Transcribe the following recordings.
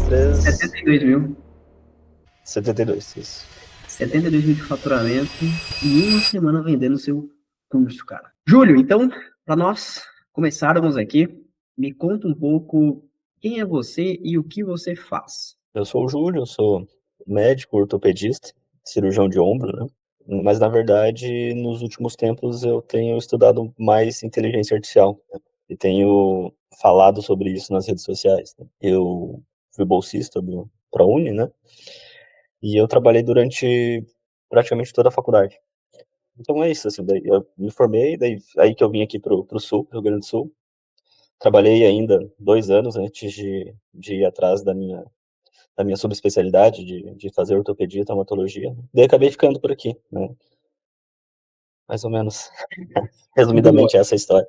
2, 3, 72 mil. 72, isso. 72 mil de faturamento em uma semana vendendo seu curso, cara. Júlio, então, para nós começarmos aqui, me conta um pouco quem é você e o que você faz. Eu sou o Júlio, eu sou médico, ortopedista, cirurgião de ombro, né? Mas, na verdade, nos últimos tempos eu tenho estudado mais inteligência artificial, né? E tenho falado sobre isso nas redes sociais, né? Eu fui bolsista do ProUni, né? E eu trabalhei durante praticamente toda a faculdade. Então é isso, assim, daí eu me formei, daí aí que eu vim aqui pro Sul, Rio Grande do Sul. Trabalhei ainda 2 anos antes de ir atrás da minha subespecialidade de fazer ortopedia e traumatologia. Daí acabei ficando por aqui, né? Mais ou menos. Boa. Resumidamente, essa é a história.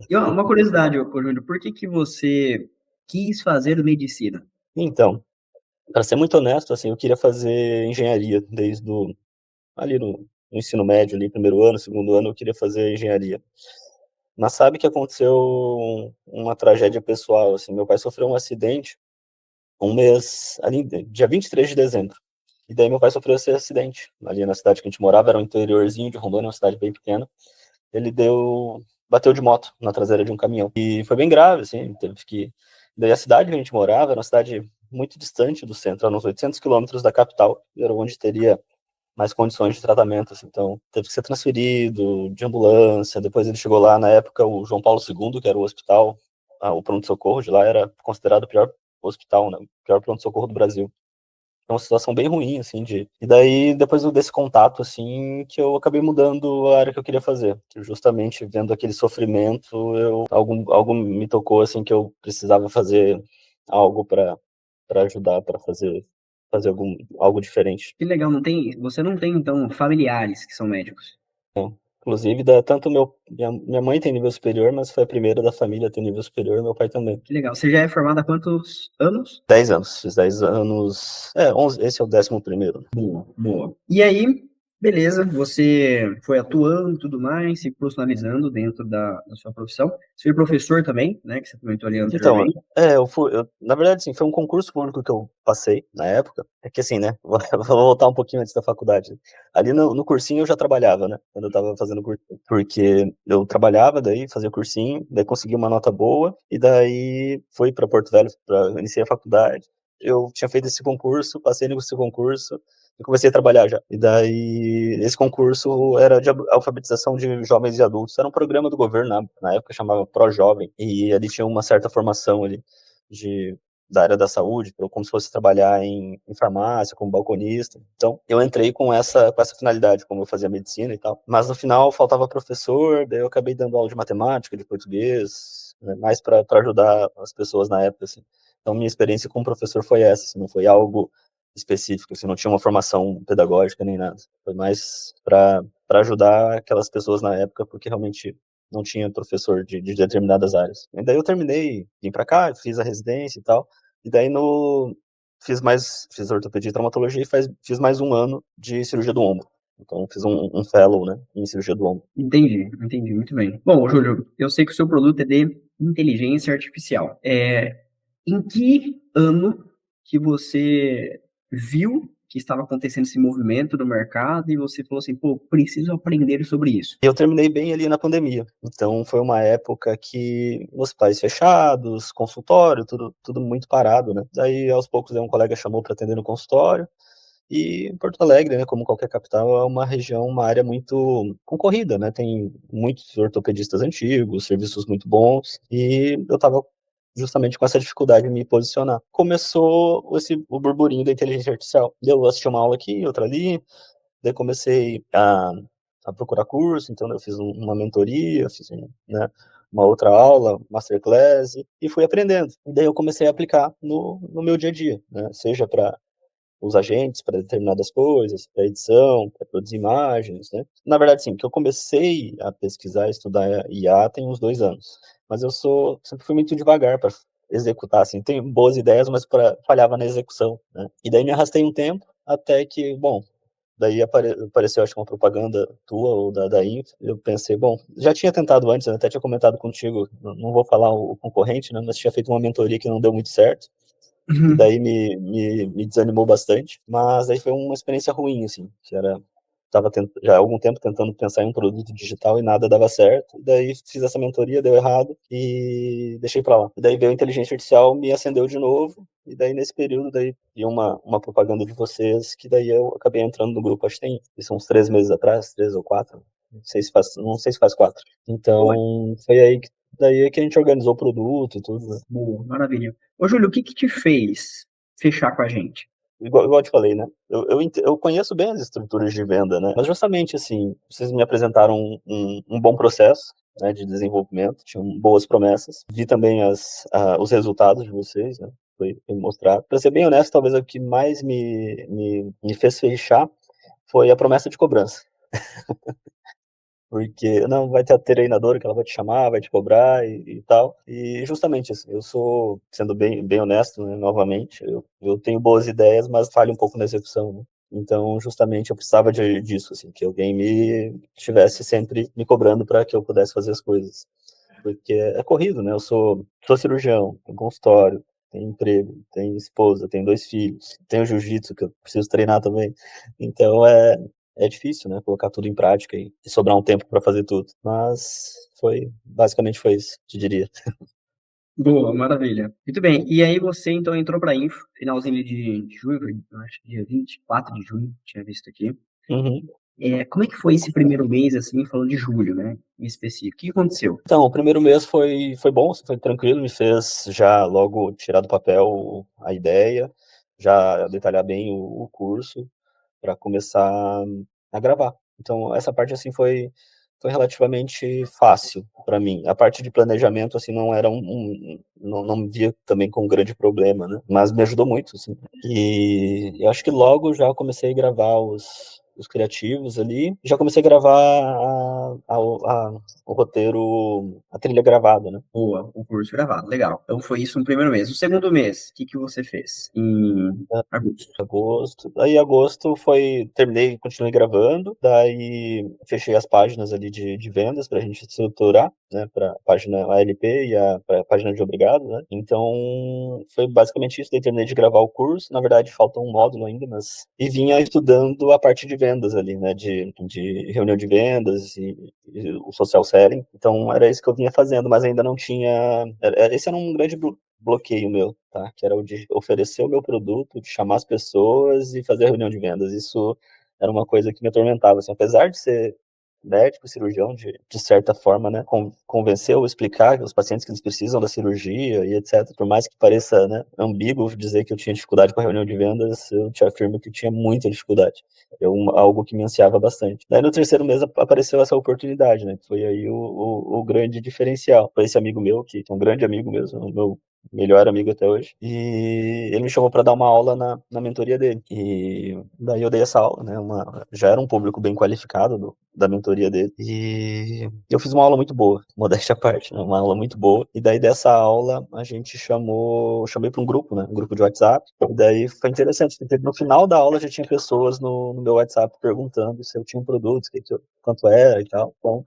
E ó, uma curiosidade, ô Júlio, por que que você quis fazer medicina? Então, para ser muito honesto, assim, eu queria fazer engenharia ali no ensino médio, ali, primeiro ano, segundo ano, eu queria fazer engenharia. Mas sabe que aconteceu uma tragédia pessoal, assim, meu pai sofreu um acidente um mês, ali, dia 23 de dezembro. E daí meu pai sofreu esse acidente, ali na cidade que a gente morava, era um interiorzinho de Rondônia, uma cidade bem pequena. Ele bateu de moto na traseira de um caminhão. E foi bem grave, assim, teve que... Daí a cidade que a gente morava era uma cidade muito distante do centro, era uns 800 quilômetros da capital, era onde teria mais condições de tratamento, assim, então teve que ser transferido de ambulância, depois ele chegou lá, na época, o João Paulo II, que era o hospital, o pronto-socorro de lá era considerado o pior hospital, né, o pior pronto-socorro do Brasil. Então, uma situação bem ruim, assim, e daí, depois desse contato, assim, que eu acabei mudando a área que eu queria fazer. Justamente vendo aquele sofrimento, algo me tocou, assim, que eu precisava fazer algo para ajudar, para fazer algo diferente. Que legal, você não tem, então, familiares que são médicos. Inclusive, tanto minha mãe tem nível superior, mas foi a primeira da família a ter nível superior, meu pai também. Que legal. Você já é formado há quantos anos? 10 anos, fiz 10 anos, 11, esse é o 11º. Boa, boa. E aí, beleza, você foi atuando e tudo mais, se profissionalizando dentro da sua profissão. Você foi professor também, né, que você comentou ali Então, anteriormente. na verdade, assim, foi um concurso público que eu passei na época. É que assim, né, vou voltar um pouquinho antes da faculdade. Ali no cursinho eu já trabalhava, né, quando eu estava fazendo cursinho. Porque eu trabalhava, daí fazia cursinho, daí consegui uma nota boa, e daí fui para Porto Velho para iniciar a faculdade. Eu tinha feito esse concurso, passei nesse concurso, e comecei a trabalhar já. E daí, esse concurso era de alfabetização de jovens e adultos. Era um programa do governo, na época chamava Pro Jovem. E ali tinha uma certa formação ali de, da área da saúde, como se fosse trabalhar em farmácia, como balconista. Então, eu entrei com essa finalidade, como eu fazia medicina e tal. Mas no final faltava professor, daí eu acabei dando aula de matemática, de português, né, mais para ajudar as pessoas na época, assim. Então, minha experiência com o professor foi essa, assim, não foi algo específico, assim, não tinha uma formação pedagógica nem nada. Foi mais para ajudar aquelas pessoas na época, porque realmente não tinha professor de determinadas áreas. E daí eu terminei, vim para cá, fiz a residência e tal, e daí fiz ortopedia e traumatologia e fiz mais um ano de cirurgia do ombro. Então fiz um fellow, né, em cirurgia do ombro. Entendi, muito bem. Bom, Júlio, eu sei que o seu produto é de inteligência artificial. Em que ano que você viu que estava acontecendo esse movimento no mercado e você falou assim, pô, preciso aprender sobre isso? E eu terminei bem ali na pandemia. Então foi uma época que hospitais fechados, consultório, tudo muito parado, né? Daí aos poucos um colega chamou para atender no consultório. E Porto Alegre, né, como qualquer capital, é uma região, uma área muito concorrida, né? Tem muitos ortopedistas antigos, serviços muito bons, e eu estava justamente com essa dificuldade de me posicionar. Começou o burburinho da inteligência artificial. Eu assisti uma aula aqui, outra ali, daí comecei a procurar curso, então eu fiz uma mentoria, fiz né, uma outra aula, masterclass, e fui aprendendo. E daí eu comecei a aplicar no meu dia a dia, né? Seja para os agentes para determinadas coisas, para edição, para produzir imagens, né? Na verdade, sim, que eu comecei a pesquisar, estudar IA tem uns 2 anos, mas eu sempre fui muito devagar para executar, assim, tenho boas ideias, mas falhava na execução, né? E daí me arrastei um tempo até que, bom, daí apareceu, acho que uma propaganda tua ou da Inf, eu pensei, bom, já tinha tentado antes, eu até tinha comentado contigo, não vou falar o concorrente, né, mas tinha feito uma mentoria que não deu muito certo, e daí me desanimou bastante, mas aí foi uma experiência ruim, assim, que era estava já há algum tempo tentando pensar em um produto digital e nada dava certo. E daí fiz essa mentoria, deu errado e deixei pra lá. E daí veio a inteligência artificial, me acendeu de novo. E daí nesse período daí vi uma propaganda de vocês que daí eu acabei entrando no grupo, acho que tem, isso uns 3 meses atrás, 3 ou 4. Não sei se faz 4. Boa, Então foi aí que daí que a gente organizou o produto e tudo, né? boa, maravilha. Ô, Júlio, o que que te fez fechar com a gente? Igual eu te falei, né? Eu conheço bem as estruturas de venda, né? Mas justamente assim, vocês me apresentaram um bom processo, né, de desenvolvimento, tinham boas promessas. Vi também os resultados de vocês, né? Foi mostrado. Para ser bem honesto, talvez o que mais me fez fechar foi a promessa de cobrança. Porque não vai ter a treinadora que ela vai te chamar, vai te cobrar e tal. E justamente assim, eu sou, sendo bem honesto, né, novamente, eu tenho boas ideias, mas falho um pouco na execução, né? Então, justamente, eu precisava disso, assim, que alguém me estivesse sempre me cobrando para que eu pudesse fazer as coisas. Porque é corrido, né? Eu sou cirurgião, tenho consultório, tenho emprego, tenho esposa, tenho 2 filhos, tenho jiu-jitsu que eu preciso treinar também. Então é difícil, né? Colocar tudo em prática e sobrar um tempo para fazer tudo. Mas basicamente foi isso, te diria. Boa, maravilha. Muito bem. E aí você então entrou para a Info, finalzinho de junho, eu acho que dia 24 de junho, tinha visto aqui. Uhum. Como é que foi esse primeiro mês, assim, falando de julho, né, em específico? O que aconteceu? Então, o primeiro mês foi bom, assim, foi tranquilo, me fez já logo tirar do papel a ideia, já detalhar bem o curso, para começar a gravar. Então, essa parte assim foi relativamente fácil para mim. A parte de planejamento assim não era não me via também com um grande problema, né? Mas me ajudou muito, assim. E eu acho que logo já comecei a gravar os criativos ali, já comecei a gravar o roteiro, a trilha gravada, né? Boa, o curso gravado, legal. Então foi isso no primeiro mês. O segundo mês, o que que você fez? Em agosto. Agosto. Daí agosto continuei gravando, daí fechei as páginas ali de vendas pra gente estruturar, né, pra página ALP e pra página de obrigado, né? Então, foi basicamente isso, daí terminei de gravar o curso, na verdade falta um módulo ainda, mas e vinha estudando a parte de vendas ali, né, de reunião de vendas e o social selling. Então, era isso que eu vinha fazendo, mas ainda não tinha, esse era um grande bloqueio meu, tá? Que era o de oferecer o meu produto, de chamar as pessoas e fazer a reunião de vendas. Isso era uma coisa que me atormentava, assim, apesar de ser médico, cirurgião, de certa forma, né, convencer ou explicar aos pacientes que eles precisam da cirurgia e etc. Por mais que pareça, né, ambíguo dizer que eu tinha dificuldade com a reunião de vendas, eu te afirmo que eu tinha muita dificuldade. É algo que me ansiava bastante. Daí no terceiro mês apareceu essa oportunidade, né, que foi aí o grande diferencial. Foi esse amigo meu, que é um grande amigo mesmo, o meu melhor amigo até hoje, e ele me chamou para dar uma aula na mentoria dele. E daí eu dei essa aula, né? Já era um público bem qualificado da mentoria dele. E eu fiz uma aula muito boa, modéstia à parte, né? Uma aula muito boa. E daí dessa aula a gente chamei para um grupo, né? Um grupo de WhatsApp. E daí foi interessante, porque no final da aula já tinha pessoas no meu WhatsApp perguntando se eu tinha um produto, quanto era e tal. Bom,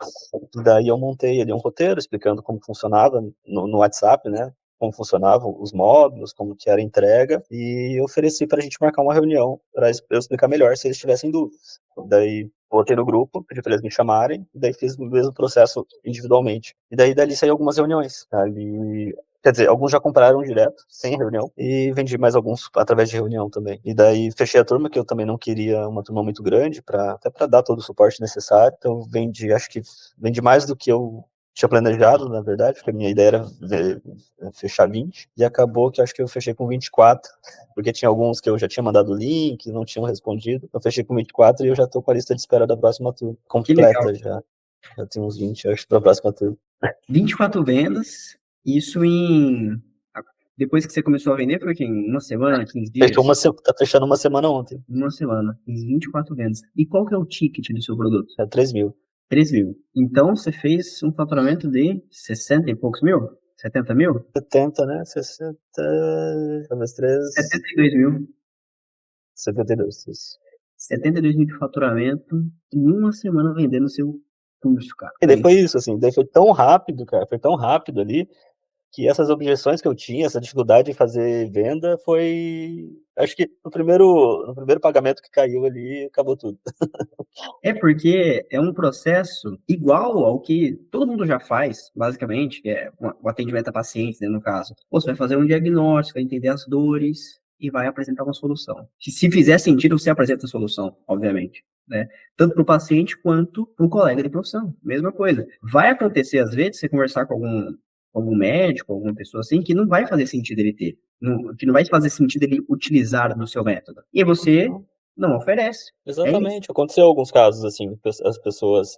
daí eu montei ali um roteiro explicando como funcionava no WhatsApp, né? Como funcionavam os módulos, como que era a entrega, e ofereci para a gente marcar uma reunião para eu explicar melhor se eles tivessem dúvidas. Daí botei no grupo, pedi para eles me chamarem, e daí fiz o mesmo processo individualmente. E daí dali saiu algumas reuniões. Ali, quer dizer, alguns já compraram direto, sem reunião, e vendi mais alguns através de reunião também. E daí fechei a turma, que eu também não queria uma turma muito grande, até para dar todo o suporte necessário. Então acho que vendi mais do que eu tinha planejado, na verdade, porque a minha ideia era fechar 20, e acabou que eu acho que eu fechei com 24, porque tinha alguns que eu já tinha mandado o link, não tinham respondido, eu fechei com 24 e eu já tô com a lista de espera da próxima turma, Que legal. completa já tem uns 20, eu acho, pra próxima turma. 24 vendas, isso depois que você começou a vender, foi que em uma semana, 15 dias? Tá fechando uma semana ontem, Uma semana, fiz 24 vendas. E qual que é o ticket do seu produto? é 3 mil. 3 mil. Então você fez um faturamento de 60 e poucos mil? 70 mil? 70, né? 60, talvez 3, 72 mil. 72, isso. 72 mil de faturamento em uma semana vendendo seu curso, cara. E daí foi isso, assim, daí foi tão rápido, cara, foi tão rápido ali, que essas objeções que eu tinha, essa dificuldade em fazer venda foi acho que no primeiro pagamento que caiu ali, acabou tudo. É porque é um processo igual ao que todo mundo já faz, basicamente, que é o atendimento a pacientes, né, no caso. Você vai fazer um diagnóstico, vai entender as dores e vai apresentar uma solução. Se fizer sentido, você apresenta a solução, obviamente, né? Tanto para o paciente quanto para o colega de profissão. Mesma coisa. Vai acontecer, às vezes, você conversar com algum médico, alguma pessoa assim, que não vai fazer sentido ele ter. Que não vai fazer sentido ele utilizar do seu método. E você não oferece. É isso. Exatamente, aconteceu alguns casos, assim, as pessoas,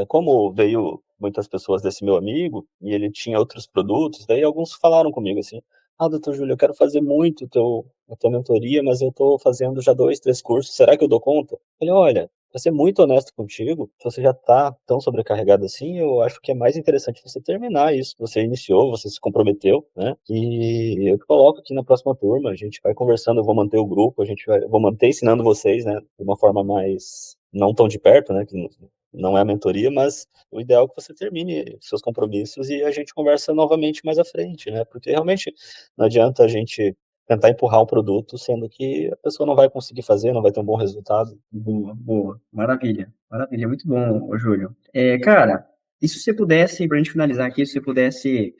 como veio muitas pessoas desse meu amigo, e ele tinha outros produtos, daí alguns falaram comigo assim: "Ah, doutor Júlio, eu quero fazer muito a tua mentoria, mas eu tô fazendo já 2, 3 cursos, será que eu dou conta?" Eu falei: "Olha, pra ser muito honesto contigo, se você já tá tão sobrecarregado assim, eu acho que é mais interessante você terminar isso, você iniciou, você se comprometeu, né, e eu te coloco aqui na próxima turma, a gente vai conversando, eu vou manter o grupo, eu vou manter ensinando vocês, né, de uma forma mais não tão de perto, né, que não é a mentoria, mas o ideal é que você termine seus compromissos e a gente conversa novamente mais à frente, né, porque realmente não adianta a gente tentar empurrar um produto, sendo que a pessoa não vai conseguir fazer, não vai ter um bom resultado." Boa, boa. Maravilha. Maravilha. Muito bom, ô Júlio. Cara, e se você pudesse, pra gente finalizar aqui, se você pudesse,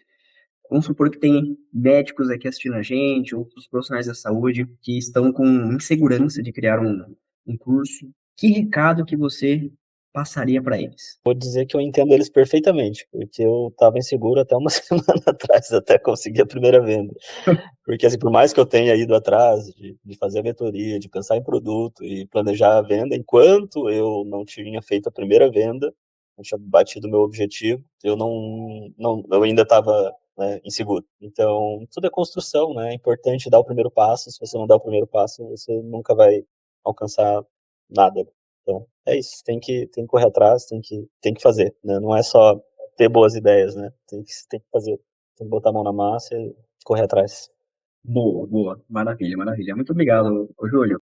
vamos supor que tem médicos aqui assistindo a gente, outros profissionais da saúde que estão com insegurança de criar um curso, que recado que você passaria para eles? Vou dizer que eu entendo eles perfeitamente, porque eu estava inseguro até uma semana atrás, até conseguir a primeira venda. Porque, assim, por mais que eu tenha ido atrás de fazer a mentoria, de pensar em produto e planejar a venda, enquanto eu não tinha feito a primeira venda, não tinha batido o meu objetivo, eu eu ainda estava, né, inseguro. Então, tudo é construção, né, é importante dar o primeiro passo, se você não der o primeiro passo, você nunca vai alcançar nada. Então, é isso, tem que correr atrás, tem que fazer, né, não é só ter boas ideias, né, tem que fazer, tem que botar a mão na massa e correr atrás. Boa, boa. Maravilha, maravilha. Muito obrigado, ô Júlio.